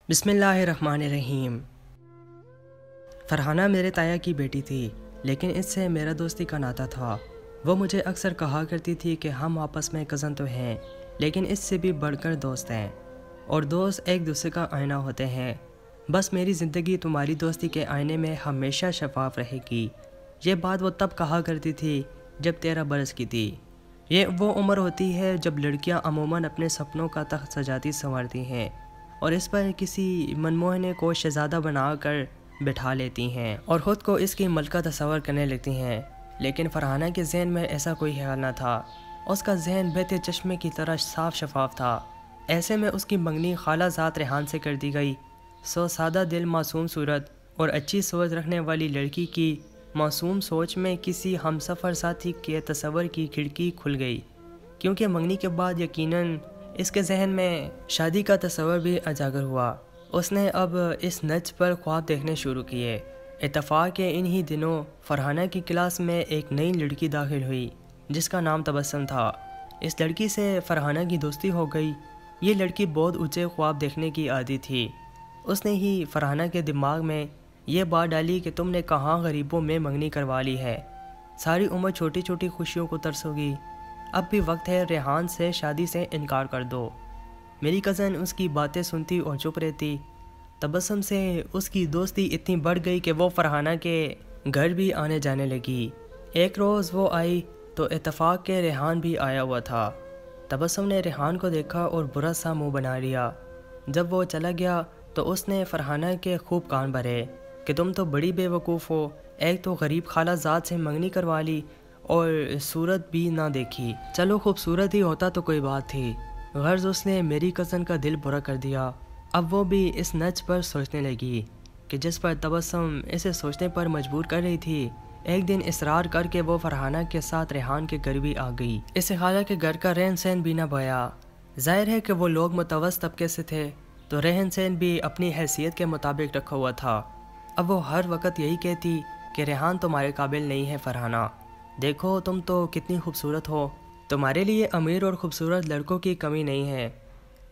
بسم اللہ الرحمن الرحیم۔ فرحانہ میرے تایا کی بیٹی تھی، لیکن اس سے میرا دوستی کا ناتا تھا۔ وہ مجھے اکثر کہا کرتی تھی کہ ہم آپس میں کزن تو ہیں، لیکن اس سے بھی بڑھ کر دوست ہیں، اور دوست ایک دوسرے کا آئینہ ہوتے ہیں۔ بس میری زندگی تمہاری دوستی کے آئینے میں ہمیشہ شفاف رہے گی۔ یہ بات وہ تب کہا کرتی تھی جب 13 برس کی تھی۔ یہ وہ عمر ہوتی ہے جب لڑکیاں عموماً اپنے سپنوں کا تخت سجاتی سنوارتی ہیں اور اس پر کسی منموہنے کو شہزادہ بنا کر بٹھا لیتی ہیں اور خود کو اس کی ملکہ تصور کرنے لگتی ہیں۔ لیکن فرحانہ کے ذہن میں ایسا کوئی خیال نہ تھا۔ اس کا ذہن بہتے چشمے کی طرح صاف شفاف تھا۔ ایسے میں اس کی منگنی خالہ ذات ریحان سے کر دی گئی۔ سادہ دل، معصوم صورت اور اچھی سوچ رکھنے والی لڑکی کی معصوم سوچ میں کسی ہمسفر ساتھی کے تصور کی کھڑکی کھل گئی، کیونکہ منگنی کے بعد یقیناً اس کے ذہن میں شادی کا تصور بھی اجاگر ہوا۔ اس نے اب اس نچ پر خواب دیکھنے شروع کیے۔ اتفاق کے انہی دنوں فرحانہ کی کلاس میں ایک نئی لڑکی داخل ہوئی جس کا نام تبسم تھا۔ اس لڑکی سے فرحانہ کی دوستی ہو گئی۔ یہ لڑکی بہت اونچے خواب دیکھنے کی عادی تھی۔ اس نے ہی فرحانہ کے دماغ میں یہ بات ڈالی کہ تم نے کہاں غریبوں میں منگنی کروا لی ہے، ساری عمر چھوٹی چھوٹی خوشیوں کو ترسو گی۔ اب بھی وقت ہے، ریحان سے شادی سے انکار کر دو۔ میری کزن اس کی باتیں سنتی اور چپ رہتی۔ تبسم سے اس کی دوستی اتنی بڑھ گئی کہ وہ فرحانہ کے گھر بھی آنے جانے لگی۔ ایک روز وہ آئی تو اتفاق کے ریحان بھی آیا ہوا تھا۔ تبسم نے ریحان کو دیکھا اور برا سا منہ بنا لیا۔ جب وہ چلا گیا تو اس نے فرحانہ کے خوب کان بھرے کہ تم تو بڑی بے وقوف ہو، ایک تو غریب خالہ ذات سے منگنی کروا لی اور صورت بھی نہ دیکھی۔ چلو خوبصورت ہی ہوتا تو کوئی بات تھی۔ غرض اس نے میری کزن کا دل برا کر دیا۔ اب وہ بھی اس نچ پر سوچنے لگی کہ جس پر تبسم اسے سوچنے پر مجبور کر رہی تھی۔ ایک دن اصرار کر کے وہ فرحانہ کے ساتھ ریحان کے گھر بھی آ گئی۔ اس خالہ کے گھر کا رہن سہن بھی نہ بھایا۔ ظاہر ہے کہ وہ لوگ متوسط طبقے سے تھے تو رہن سہن بھی اپنی حیثیت کے مطابق رکھا ہوا تھا۔ اب وہ ہر وقت یہی کہتی کہ ریحان تمہارے قابل نہیں ہے فرحانہ، دیکھو تم تو کتنی خوبصورت ہو، تمہارے لیے امیر اور خوبصورت لڑکوں کی کمی نہیں ہے۔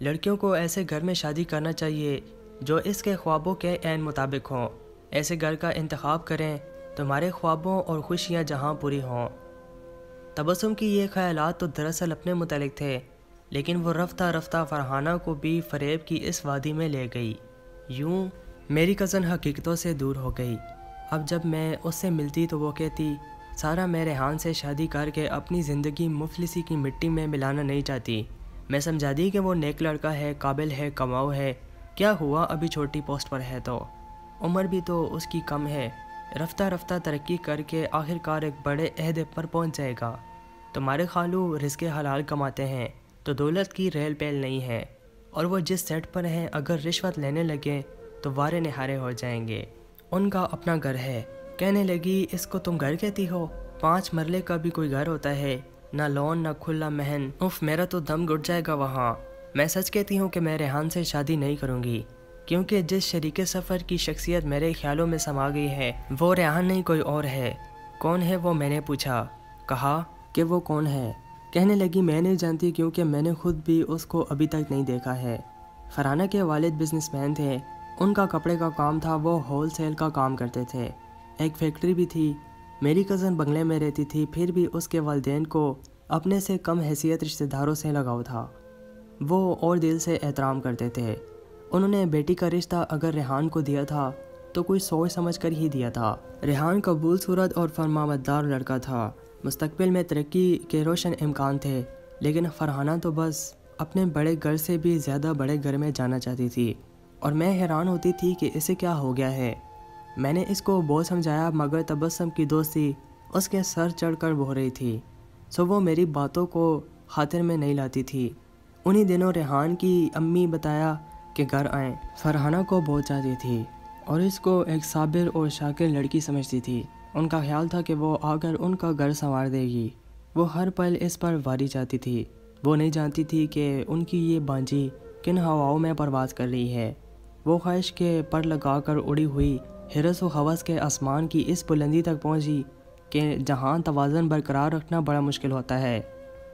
لڑکیوں کو ایسے گھر میں شادی کرنا چاہیے جو اس کے خوابوں کے عین مطابق ہوں۔ ایسے گھر کا انتخاب کریں تمہارے خوابوں اور خوشیاں جہاں پوری ہوں۔ تبسم کی یہ خیالات تو دراصل اپنے متعلق تھے، لیکن وہ رفتہ رفتہ فرحانہ کو بھی فریب کی اس وادی میں لے گئی۔ یوں میری کزن حقیقتوں سے دور ہو گئی۔ اب جب میں اس سے ملتی تو وہ کہتی سارا میں ریحان سے شادی کر کے اپنی زندگی مفلسی کی مٹی میں ملانا نہیں چاہتی۔ میں سمجھا دی کہ وہ نیک لڑکا ہے، قابل ہے، کماؤ ہے، کیا ہوا ابھی چھوٹی پوسٹ پر ہے تو عمر بھی تو اس کی کم ہے، رفتہ رفتہ ترقی کر کے آخر کار ایک بڑے عہدے پر پہنچ جائے گا۔ تمہارے خالو رزق حلال کماتے ہیں تو دولت کی ریل پیل نہیں ہے، اور وہ جس سیٹ پر ہیں اگر رشوت لینے لگے تو وارے نہارے ہو جائیں گے۔ ان کا اپنا گھر ہے۔ کہنے لگی اس کو تم گھر کہتی ہو؟ 5 مرلے کا بھی کوئی گھر ہوتا ہے، نہ لون نہ کھلا مہن، اف میرا تو دم گھٹ جائے گا وہاں۔ میں سچ کہتی ہوں کہ میں ریحان سے شادی نہیں کروں گی، کیونکہ جس شریک سفر کی شخصیت میرے خیالوں میں سما گئی ہے وہ ریحان نہیں کوئی اور ہے۔ کون ہے وہ؟ میں نے پوچھا۔ کہا کہ وہ کون ہے؟ کہنے لگی میں نہیں جانتی، کیونکہ میں نے خود بھی اس کو ابھی تک نہیں دیکھا ہے۔ فرحانہ کے والد بزنس مین تھے، ان کا کپڑے کا کام تھا، وہ ہول سیل کا کام کرتے تھے، ایک فیکٹری بھی تھی۔ میری کزن بنگلے میں رہتی تھی، پھر بھی اس کے والدین کو اپنے سے کم حیثیت رشتہ داروں سے لگاؤ تھا، وہ اور دل سے احترام کرتے تھے۔ انہوں نے بیٹی کا رشتہ اگر ریحان کو دیا تھا تو کوئی سوچ سمجھ کر ہی دیا تھا۔ ریحان قبول صورت اور فرمانبردار لڑکا تھا، مستقبل میں ترقی کے روشن امکان تھے، لیکن فرحانہ تو بس اپنے بڑے گھر سے بھی زیادہ بڑے گھر میں جانا چاہتی تھی، اور میں حیران ہوتی تھی کہ اسے کیا ہو گیا ہے۔ میں نے اس کو بہت سمجھایا، مگر تبسم کی دوستی اس کے سر چڑھ کر بہہ رہی تھی، سو وہ میری باتوں کو خاطر میں نہیں لاتی تھی۔ انہی دنوں ریحان کی امی بتایا کہ گھر آئیں۔ فرحانہ کو بہت چاہتی تھی اور اس کو ایک صابر اور شاکر لڑکی سمجھتی تھی۔ ان کا خیال تھا کہ وہ آ کر ان کا گھر سنوار دے گی۔ وہ ہر پل اس پر واری چاہتی تھی۔ وہ نہیں جانتی تھی کہ ان کی یہ بانجی کن ہواؤں میں پرواز کر رہی ہے۔ وہ خواہش کے پر لگا کر اڑی ہوئی حرص و ہوس کے آسمان کی اس بلندی تک پہنچی کہ جہاں توازن برقرار رکھنا بڑا مشکل ہوتا ہے۔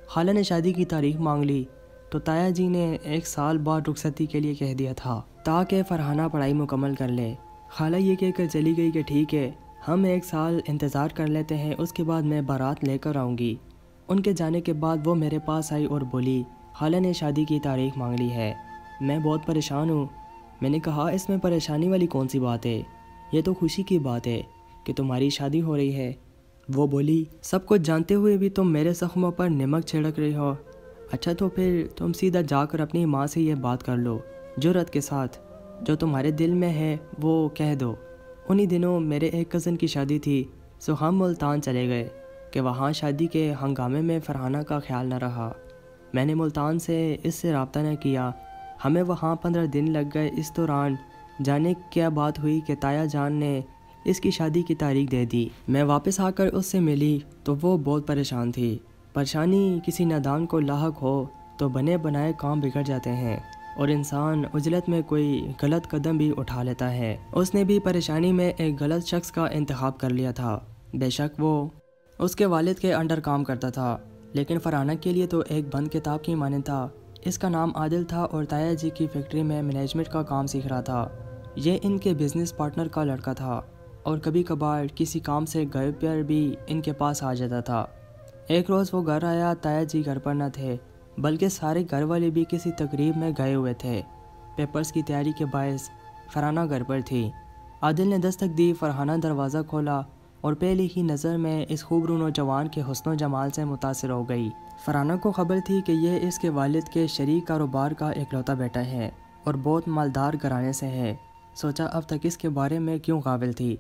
خالہ نے شادی کی تاریخ مانگ لی تو تایا جی نے 1 سال بعد رخصتی کے لیے کہہ دیا تھا۔ تاکہ فرحانہ پڑھائی مکمل کر لے۔ خالہ یہ کہہ کر چلی گئی کہ ٹھیک ہے، ہم 1 سال انتظار کر لیتے ہیں، اس کے بعد میں بارات لے کر آؤں گی۔ ان کے جانے کے بعد وہ میرے پاس آئی اور بولی خالہ نے شادی کی تاریخ مانگ لی ہے، میں بہت پریشان ہوں۔ میں نے کہا اس میں پریشانی والی کون سی بات ہے، یہ تو خوشی کی بات ہے کہ تمہاری شادی ہو رہی ہے۔ وہ بولی سب کچھ جانتے ہوئے بھی تم میرے زخموں پر نمک چھڑک رہی ہو۔ اچھا تو پھر تم سیدھا جا کر اپنی ماں سے یہ بات کر لو، جرأت کے ساتھ، جو تمہارے دل میں ہے وہ کہہ دو۔ انہی دنوں میرے ایک کزن کی شادی تھی، سو ہم ملتان چلے گئے کہ وہاں شادی کے ہنگامے میں فرحانہ کا خیال نہ رہا۔ میں نے ملتان سے اس سے رابطہ نہ کیا، ہمیں وہاں 15 دن لگ گئے۔ اس دوران جانے کیا بات ہوئی کہ تایا جان نے اس کی شادی کی تاریخ دے دی۔ میں واپس آ کر اس سے ملی تو وہ بہت پریشان تھی۔ پریشانی کسی نادان کو لاحق ہو تو بنے بنائے کام بگڑ جاتے ہیں اور انسان عجلت میں کوئی غلط قدم بھی اٹھا لیتا ہے۔ اس نے بھی پریشانی میں ایک غلط شخص کا انتخاب کر لیا تھا۔ بے شک وہ اس کے والد کے انڈر کام کرتا تھا، لیکن فرحانہ کے لیے تو ایک بند کتاب کی مانند تھا۔ اس کا نام عادل تھا اور تایا جی کی فیکٹری میں مینجمنٹ کا کام سیکھ رہا تھا۔ یہ ان کے بزنس پارٹنر کا لڑکا تھا اور کبھی کبھار کسی کام سے گھر پر بھی ان کے پاس آ جاتا تھا۔ ایک روز وہ گھر آیا، تایا جی گھر پر نہ تھے، بلکہ سارے گھر والے بھی کسی تقریب میں گئے ہوئے تھے۔ پیپرز کی تیاری کے باعث فرحانہ گھر پر تھی۔ عادل نے دستک دی، فرحانہ دروازہ کھولا اور پہلی ہی نظر میں اس خوبرو نوجوان کے حسن و جمال سے متاثر ہو گئی۔ فرحانہ کو خبر تھی کہ یہ اس کے والد کے شریک کاروبار کا اکلوتا بیٹا ہے اور بہت مالدار گھرانے سے ہے۔ سوچا اب تک اس کے بارے میں کیوں غافل تھی،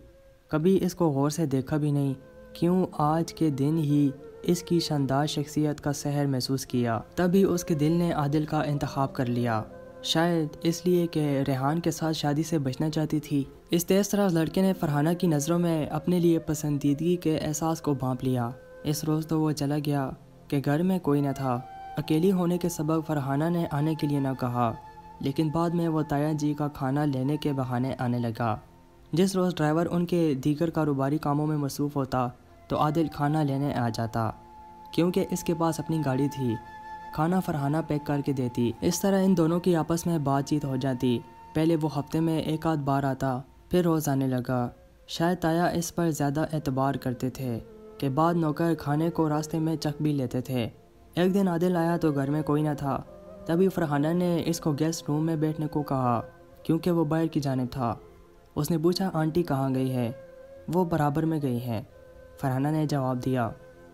کبھی اس کو غور سے دیکھا بھی نہیں، کیوں آج کے دن ہی اس کی شاندار شخصیت کا سحر محسوس کیا۔ تبھی اس کے دل نے عادل کا انتخاب کر لیا، شاید اس لیے کہ ریحان کے ساتھ شادی سے بچنا چاہتی تھی۔ اس تیز طرح لڑکے نے فرحانہ کی نظروں میں اپنے لیے پسندیدگی کے احساس کو بھانپ لیا۔ اس روز تو وہ چلا گیا کہ گھر میں کوئی نہ تھا۔ اکیلی ہونے کے سبب فرحانہ نے آنے کے لیے نہ کہا، لیکن بعد میں وہ تایا جی کا کھانا لینے کے بہانے آنے لگا۔ جس روز ڈرائیور ان کے دیگر کاروباری کاموں میں مصروف ہوتا تو عادل کھانا لینے آ جاتا، کیونکہ اس کے پاس اپنی گاڑی تھی۔ کھانا فرحانہ پیک کر کے دیتی۔ اس طرح ان دونوں کی آپس میں بات چیت ہو جاتی۔ پہلے وہ ہفتے میں 1 آدھ بار آتا، پھر روز آنے لگا۔ شاید تایا اس پر زیادہ اعتبار کرتے تھے کہ بعد نوکر کھانے کو راستے میں چکھ بھی لیتے تھے۔ ایک دن عادل آیا تو گھر میں کوئی نہ تھا۔ تبھی فرحانہ نے اس کو گیسٹ روم میں بیٹھنے کو کہا، کیونکہ وہ باہر کی جانب تھا۔ اس نے پوچھا آنٹی کہاں گئی ہے؟ وہ برابر میں گئی ہیں، فرحانہ نے جواب دیا۔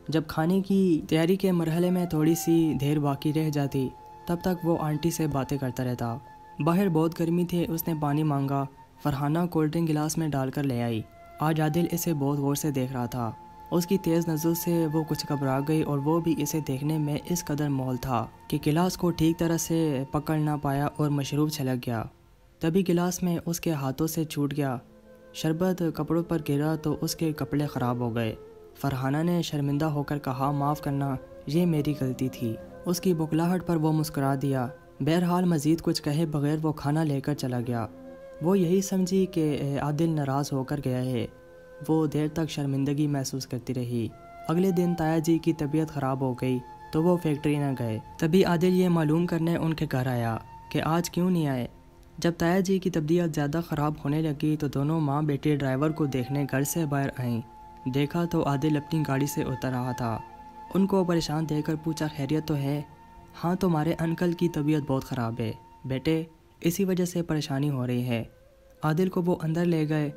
جب کھانے کی تیاری کے مرحلے میں تھوڑی سی دیر باقی رہ جاتی تب تک وہ آنٹی سے باتیں کرتا رہتا۔ باہر بہت گرمی تھی، اس نے پانی مانگا، فرحانہ کولڈ ڈرنک گلاس میں ڈال کر لے آئی۔ آج عادل اسے بہت غور سے دیکھ رہا تھا۔ اس کی تیز نظر سے وہ کچھ گھبرا گئی اور وہ بھی اسے دیکھنے میں اس قدر مول تھا کہ گلاس کو ٹھیک طرح سے پکڑ نہ پایا اور مشروب چھلک گیا۔ تبھی گلاس میں اس کے ہاتھوں سے چھوٹ گیا، شربت کپڑوں پر گرا تو اس کے کپڑے خراب ہو گئے۔ فرحانہ نے شرمندہ ہو کر کہا معاف کرنا، یہ میری غلطی تھی۔ اس کی بخلاہٹ پر وہ مسکرا دیا۔ بہرحال مزید کچھ کہے بغیر وہ کھانا لے کر چلا گیا۔ وہ یہی سمجھی کہ عادل ناراض ہو کر گیا ہے۔ وہ دیر تک شرمندگی محسوس کرتی رہی۔ اگلے دن تایا جی کی طبیعت خراب ہو گئی تو وہ فیکٹری نہ گئے۔ تبھی عادل یہ معلوم کرنے ان کے گھر آیا کہ آج کیوں نہیں آئے۔ جب تایا جی کی طبیعت زیادہ خراب ہونے لگی تو دونوں ماں بیٹے ڈرائیور کو دیکھنے گھر سے باہر آئیں۔ دیکھا تو عادل اپنی گاڑی سے اتر رہا تھا۔ ان کو پریشان دیکھ کر پوچھا خیریت تو ہے؟ ہاں تمہارے انکل کی طبیعت بہت خراب ہے بیٹے، اسی وجہ سے پریشانی ہو رہی ہے۔ عادل کو وہ اندر لے گئے۔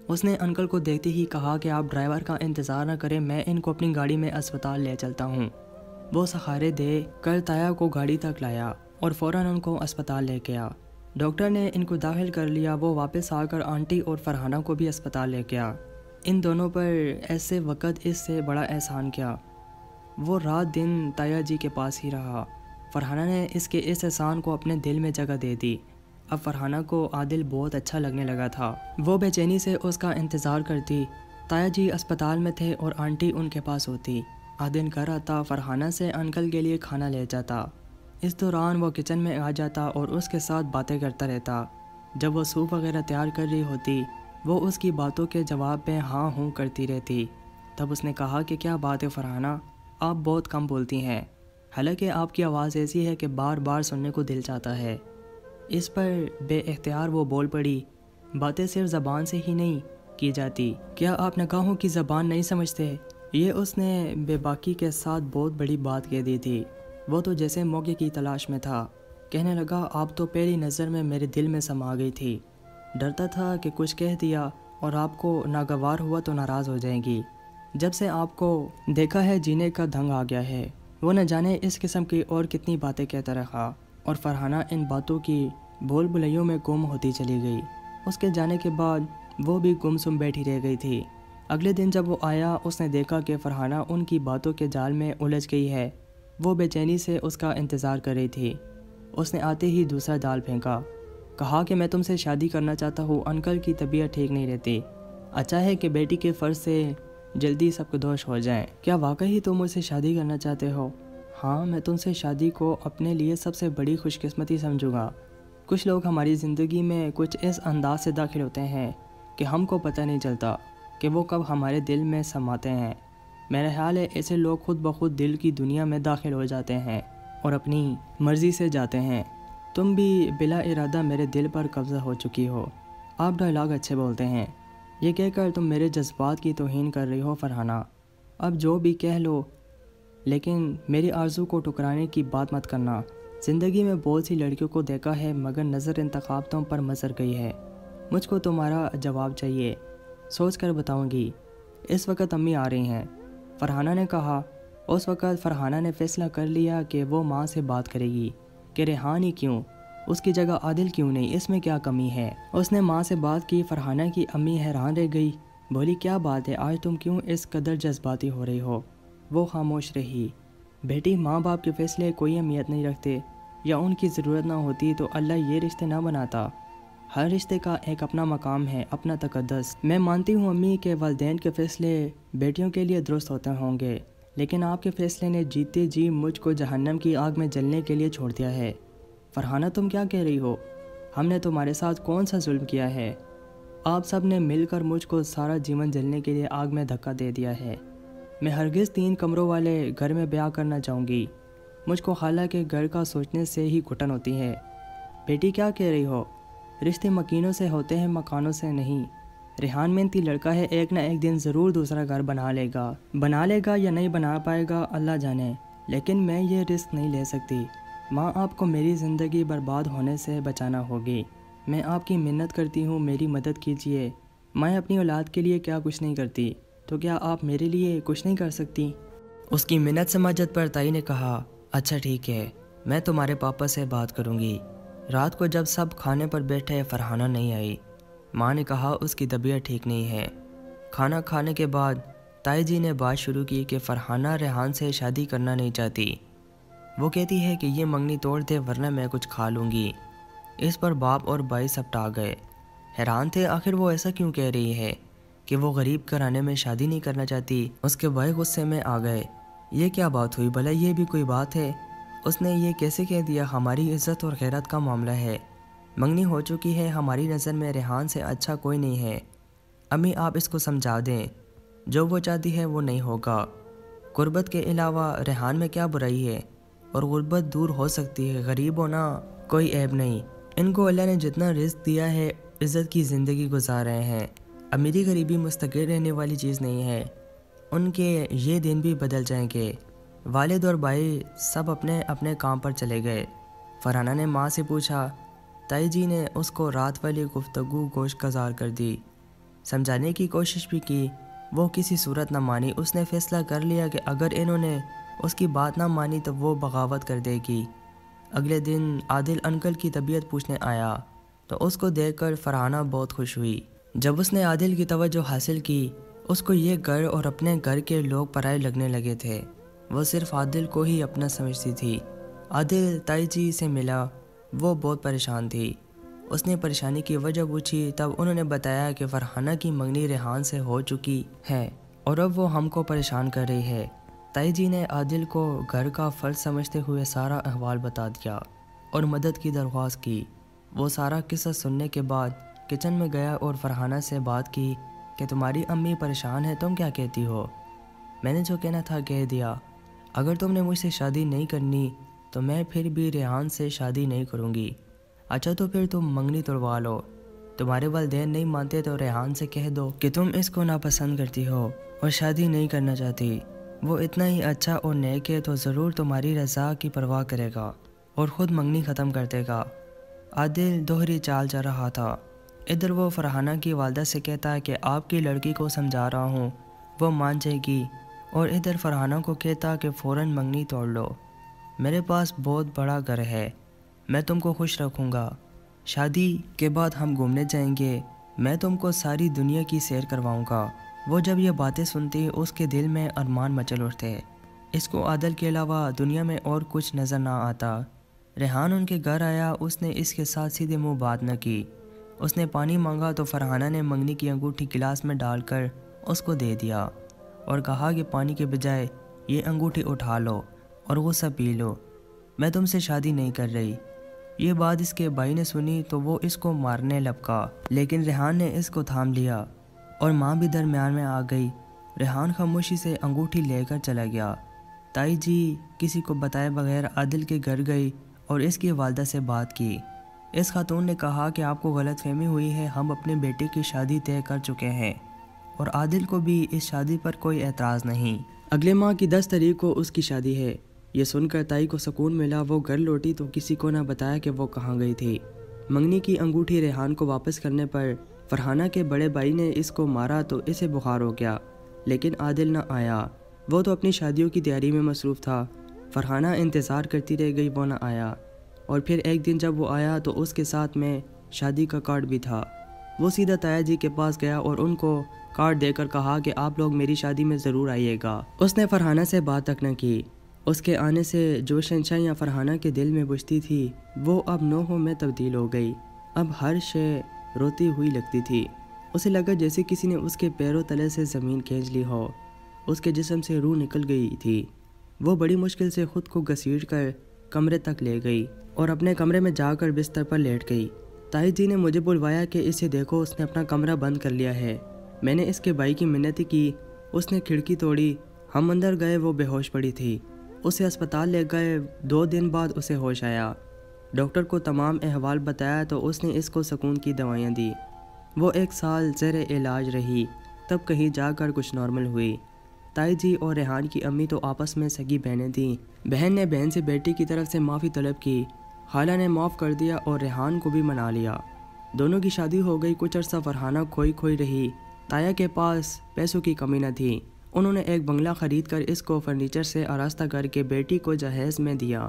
اس نے انکل کو دیکھتے ہی کہا کہ آپ ڈرائیور کا انتظار نہ کریں، میں ان کو اپنی گاڑی میں اسپتال لے چلتا ہوں۔ وہ سہارے دے کر تایا کو گاڑی تک لایا اور فوراً ان کو اسپتال لے گیا۔ ڈاکٹر نے ان کو داخل کر لیا۔ وہ واپس آ کر آنٹی اور فرحانہ کو بھی اسپتال لے گیا۔ ان دونوں پر ایسے وقت اس سے بڑا احسان کیا۔ وہ رات دن تایا جی کے پاس ہی رہا۔ فرحانہ نے اس کے اس احسان کو اپنے دل میں جگہ دے دی۔ اب فرحانہ کو عادل بہت اچھا لگنے لگا تھا۔ وہ بے چینی سے اس کا انتظار کرتی۔ تایا جی اسپتال میں تھے اور آنٹی ان کے پاس ہوتی۔ عادل گھر آتا، فرحانہ سے انکل کے لیے کھانا لے جاتا۔ اس دوران وہ کچن میں آ جاتا اور اس کے ساتھ باتیں کرتا رہتا۔ جب وہ سوپ وغیرہ تیار کر رہی ہوتی وہ اس کی باتوں کے جواب میں ہاں ہوں کرتی رہتی۔ تب اس نے کہا کہ کیا بات ہے فرحانہ، آپ بہت کم بولتی ہیں، حالانکہ آپ کی آواز ایسی ہے کہ بار بار سننے کو دل چاہتا ہے۔ اس پر بے اختیار وہ بول پڑی، باتیں صرف زبان سے ہی نہیں کی جاتی، کیا آپ نگاہوں کی زبان نہیں سمجھتے؟ یہ اس نے بے باکی کے ساتھ بہت بڑی بات کہہ دی تھی۔ وہ تو جیسے موقع کی تلاش میں تھا، کہنے لگا، آپ تو پہلی نظر میں میرے دل میں سما گئی تھی، ڈرتا تھا کہ کچھ کہہ دیا اور آپ کو ناگوار ہوا تو ناراض ہو جائیں گی۔ جب سے آپ کو دیکھا ہے جینے کا دھنگ آ گیا ہے۔ وہ نہ جانے اس قسم کی اور کتنی باتیں کہتا رہا اور فرحانہ ان باتوں کی بول بلیوں میں گم ہوتی چلی گئی۔ اس کے جانے کے بعد وہ بھی گم سم بیٹھی رہ گئی تھی۔ اگلے دن جب وہ آیا، اس نے دیکھا کہ فرحانہ ان کی باتوں کے جال میں الجھ گئی ہے۔ وہ بے چینی سے اس کا انتظار کر رہی تھی۔ اس نے آتے ہی دوسرا جال پھینکا، کہا کہ میں تم سے شادی کرنا چاہتا ہوں، انکل کی طبیعت ٹھیک نہیں رہتی، اچھا ہے کہ بیٹی کے فرض سے جلدی سبکدوش ہو جائیں۔ کیا واقعی تم مجھ سے شادی کرنا چاہتے ہو؟ ہاں، میں تم سے شادی کو اپنے لیے سب سے بڑی خوش قسمتی سمجھوں گا۔ کچھ لوگ ہماری زندگی میں کچھ اس انداز سے داخل ہوتے ہیں کہ ہم کو پتہ نہیں چلتا کہ وہ کب ہمارے دل میں سماتے ہیں۔ میرا خیال ہے ایسے لوگ خود بخود دل کی دنیا میں داخل ہو جاتے ہیں اور اپنی مرضی سے جاتے ہیں۔ تم بھی بلا ارادہ میرے دل پر قبضہ ہو چکی ہو۔ آپ ڈائلاگ اچھے بولتے ہیں، یہ کہہ کر تم میرے جذبات کی توہین کر رہی ہو فرحانہ۔ اب جو بھی کہہ لو، لیکن میری آرزو کو ٹکرانے کی بات مت کرنا۔ زندگی میں بہت سی لڑکیوں کو دیکھا ہے مگر نظر انتخاب تم پر مزر گئی ہے۔ مجھ کو تمہارا جواب چاہیے، سوچ کر بتاؤں گی۔ اس وقت امی آ رہی ہیں، فرحانہ نے کہا۔ اس وقت فرحانہ نے فیصلہ کر لیا کہ وہ ماں سے بات کرے گی کہ ریحان ہی کیوں، اس کی جگہ عادل کیوں نہیں، اس میں کیا کمی ہے۔ اس نے ماں سے بات کی۔ فرحانہ کی امی حیران رہ گئی، بولی کیا بات ہے، آج تم کیوں اس قدر جذباتی ہو رہی ہو؟ وہ خاموش رہی۔ بیٹی، ماں باپ کے فیصلے کوئی اہمیت نہیں رکھتے، یا ان کی ضرورت نہ ہوتی تو اللہ یہ رشتے نہ بناتا۔ ہر رشتے کا ایک اپنا مقام ہے، اپنا تقدس۔ میں مانتی ہوں امی کہ والدین کے فیصلے بیٹیوں کے لیے درست ہوتے ہوں گے، لیکن آپ کے فیصلے نے جیتے جی مجھ کو جہنم کی آگ میں جلنے کے لیے چھوڑ دیا ہے۔ فرحانہ تم کیا کہہ رہی ہو؟ ہم نے تمہارے ساتھ کون سا ظلم کیا ہے؟ آپ سب نے مل کر مجھ کو سارا جیون جلنے کے لیے آگ میں دھکا دے دیا ہے۔ میں ہرگز 3 کمروں والے گھر میں بیاہ کرنا چاہوں گی۔ مجھ کو خالہ کے گھر کا سوچنے سے ہی گھٹن ہوتی ہے۔ بیٹی کیا کہہ رہی ہو؟ رشتے مکینوں سے ہوتے ہیں، مکانوں سے نہیں۔ ریحان محنتی لڑکا ہے، ایک نہ ایک دن ضرور دوسرا گھر بنا لے گا یا نہیں بنا پائے گا اللہ جانے، لیکن میں یہ رسک نہیں لے سکتی۔ ماں، آپ کو میری زندگی برباد ہونے سے بچانا ہوگی۔ میں آپ کی منت کرتی ہوں، میری مدد کیجیے۔ میں اپنی اولاد کے لیے کیا کچھ نہیں کرتی، تو کیا آپ میرے لیے کچھ نہیں کر سکتی؟ اس کی منت سماجت پر تائی نے کہا، اچھا ٹھیک ہے، میں تمہارے پاپا سے بات کروں گی۔ رات کو جب سب کھانے پر بیٹھے فرحانہ نہیں آئی۔ ماں نے کہا اس کی طبیعت ٹھیک نہیں ہے۔ کھانا کھانے کے بعد تائی جی نے بات شروع کی کہ فرحانہ ریحان سے شادی کرنا نہیں چاہتی۔ وہ کہتی ہے کہ یہ منگنی توڑ دے ورنہ میں کچھ کھا لوں گی۔ اس پر باپ اور بھائی سبٹا گئے، حیران تھے آخر وہ ایسا کیوں کہہ رہی ہے کہ وہ غریب گھرانے میں شادی نہیں کرنا چاہتی۔ اس کے بھائی غصے میں آ گئے، یہ کیا بات ہوئی، بھلا یہ بھی کوئی بات ہے؟ اس نے یہ کیسے کہہ دیا؟ ہماری عزت اور غیرت کا معاملہ ہے، منگنی ہو چکی ہے، ہماری نظر میں ریحان سے اچھا کوئی نہیں ہے۔ امی آپ اس کو سمجھا دیں، جو وہ چاہتی ہے وہ نہیں ہوگا۔ غربت کے علاوہ ریحان میں کیا برائی ہے، اور غربت دور ہو سکتی ہے، غریب ہونا کوئی عیب نہیں۔ ان کو اللہ نے جتنا رزق دیا ہے عزت کی زندگی گزار رہے ہیں۔ امیری غریبی مستقل رہنے والی چیز نہیں ہے، ان کے یہ دن بھی بدل جائیں گے۔ والد اور بھائی سب اپنے اپنے کام پر چلے گئے۔ فرحانہ نے ماں سے پوچھا۔ تائی جی نے اس کو رات والی گفتگو گوش گزار کر دی، سمجھانے کی کوشش بھی کی، وہ کسی صورت نہ مانی۔ اس نے فیصلہ کر لیا کہ اگر انہوں نے اس کی بات نہ مانی تو وہ بغاوت کر دے گی۔ اگلے دن عادل انکل کی طبیعت پوچھنے آیا تو اس کو دیکھ کر فرحانہ بہت خوش ہوئی۔ جب اس نے عادل کی توجہ حاصل کی، اس کو یہ گھر اور اپنے گھر کے لوگ پرائے لگنے لگے تھے۔ وہ صرف عادل کو ہی اپنا سمجھتی تھی۔ عادل تائی جی سے ملا، وہ بہت پریشان تھی۔ اس نے پریشانی کی وجہ پوچھی، تب انہوں نے بتایا کہ فرحانہ کی منگنی ریحان سے ہو چکی ہے اور اب وہ ہم کو پریشان کر رہی ہے۔ تائی جی نے عادل کو گھر کا فرض سمجھتے ہوئے سارا احوال بتا دیا اور مدد کی درخواست کی۔ وہ سارا قصہ سننے کے بعد کچن میں گیا اور فرحانہ سے بات کی کہ تمہاری امی پریشان ہے، تم کیا کہتی ہو؟ میں نے جو کہنا تھا کہہ دیا، اگر تم نے مجھ سے شادی نہیں کرنی تو میں پھر بھی ریحان سے شادی نہیں کروں گی۔ اچھا تو پھر تم منگنی توڑوا لو، تمہارے والدین نہیں مانتے تو ریحان سے کہہ دو کہ تم اس کو ناپسند کرتی ہو اور شادی نہیں کرنا چاہتی، وہ اتنا ہی اچھا اور نیک ہے تو ضرور تمہاری رضا کی پرواہ کرے گا اور خود منگنی ختم کر دے گا۔ عادل دوہری چال چل رہا تھا، ادھر وہ فرحانہ کی والدہ سے کہتا کہ آپ کی لڑکی کو سمجھا رہا ہوں، وہ مان جائے گی، اور ادھر فرحانہ کو کہتا کہ فوراً منگنی توڑ لو، میرے پاس بہت بڑا گھر ہے، میں تم کو خوش رکھوں گا، شادی کے بعد ہم گھومنے جائیں گے، میں تم کو ساری دنیا کی سیر کرواؤں گا۔ وہ جب یہ باتیں سنتی اس کے دل میں ارمان مچل اٹھتے، اس کو عادل کے علاوہ دنیا میں اور کچھ نظر نہ آتا۔ ریحان ان کے گھر آیا، اس نے اس کے ساتھ سیدھے منہ بات نہ کی، اس نے پانی مانگا تو فرحانہ نے منگنی کی انگوٹھی گلاس میں ڈال کر اس کو دے دیا اور کہا کہ پانی کے بجائے یہ انگوٹھی اٹھا لو اور غصہ پی لو، میں تم سے شادی نہیں کر رہی۔ یہ بات اس کے بھائی نے سنی تو وہ اس کو مارنے لپکا، لیکن ریحان نے اس کو تھام لیا اور ماں بھی درمیان میں آ گئی۔ ریحان خاموشی سے انگوٹھی لے کر چلا گیا۔ تائی جی کسی کو بتائے بغیر عادل کے گھر گئی اور اس کی والدہ سے بات کی۔ اس خاتون نے کہا کہ آپ کو غلط فہمی ہوئی ہے، ہم اپنے بیٹے کی شادی طے کر چکے ہیں اور عادل کو بھی اس شادی پر کوئی اعتراض نہیں۔ اگلے ماہ کی 10 تاریخ کو اس کی شادی ہے۔ یہ سن کر تائی کو سکون ملا، وہ گھر لوٹی تو کسی کو نہ بتایا کہ وہ کہاں گئی تھی۔ منگنی کی انگوٹھی ریحان کو واپس کرنے پر فرحانہ کے بڑے بھائی نے اس کو مارا تو اسے بخار ہو گیا، لیکن عادل نہ آیا، وہ تو اپنی شادیوں کی تیاری میں مصروف تھا۔ فرحانہ انتظار کرتی رہ گئی، وہ نہ آیا، اور پھر ایک دن جب وہ آیا تو اس کے ساتھ میں شادی کا کارڈ بھی تھا۔ وہ سیدھا تایا جی کے پاس گیا اور ان کو کارڈ دے کر کہا کہ آپ لوگ میری شادی میں ضرور آئیے گا۔ اس نے فرحانہ سے بات تک نہ کی، اس کے آنے سے جو شنشائیاں فرحانہ کے دل میں بجھتی تھی وہ اب نوحوں میں تبدیل ہو گئی، اب ہر شے روتی ہوئی لگتی تھی۔ اسے لگا جیسے کسی نے اس کے پیروں تلے سے زمین کھینچ لی ہو، اس کے جسم سے روح نکل گئی تھی۔ وہ بڑی مشکل سے خود کو گھسیٹ کر کمرے تک لے گئی اور اپنے کمرے میں جا کر بستر پر لیٹ گئی۔ تائی جی نے مجھے بلوایا کہ اسے دیکھو، اس نے اپنا کمرہ بند کر لیا ہے۔ میں نے اس کے بھائی کی منتیں کی، اس نے کھڑکی توڑی، ہم اندر گئے، وہ بے ہوش پڑی تھی، اسے اسپتال لے گئے، 2 دن بعد اسے ہوش آیا۔ ڈاکٹر کو تمام احوال بتایا تو اس نے اس کو سکون کی دوائیاں دی۔ وہ 1 سال زیر علاج رہی، تب کہیں جا کر کچھ نارمل ہوئی۔ تائی جی اور ریحان کی امی تو آپس میں سگی بہنیں تھیں۔ بہن نے بہن سے بیٹی کی طرف سے معافی طلب کی، خالہ نے معاف کر دیا اور ریحان کو بھی منا لیا۔ دونوں کی شادی ہو گئی۔ کچھ عرصہ فرحانہ کھوئی رہی۔ تایا کے پاس پیسوں کی کمی نہ تھی، انہوں نے ایک بنگلہ خرید کر اس کو فرنیچر سے آراستہ کر کے بیٹی کو جہیز میں دیا،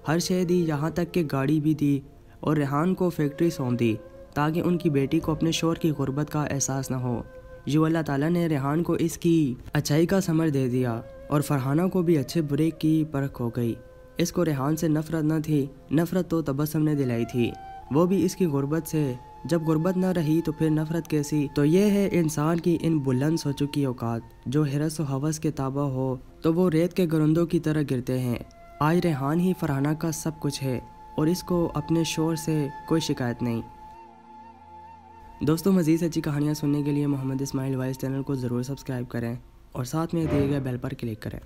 ہر شے دی، یہاں تک کہ گاڑی بھی دی، اور ریحان کو فیکٹری سونپ دی تاکہ ان کی بیٹی کو اپنے شوہر کی غربت کا احساس نہ ہو۔ یوں اللہ تعالیٰ نے ریحان کو اس کی اچھائی کا ثمر دے دیا اور فرحانہ کو بھی اچھے برے کی پرکھ ہو گئی۔ اس کو ریحان سے نفرت نہ تھی، نفرت تو تبسم نے دلائی تھی، وہ بھی اس کی غربت سے۔ جب غربت نہ رہی تو پھر نفرت کیسی؟ تو یہ ہے انسان کی ان بلند سوچوں کی اوقات، جو حرص و ہوس کے تابع ہو تو وہ ریت کے گرندوں کی طرح گرتے ہیں۔ آج ریحان ہی فرحانہ کا سب کچھ ہے اور اس کو اپنے شوہر سے کوئی شکایت نہیں۔ دوستوں، مزید اچھی کہانیاں سننے کے لیے محمد اسماعیل وائس چینل کو ضرور سبسکرائب کریں اور ساتھ میں دیے گئے بیل پر کلک کریں۔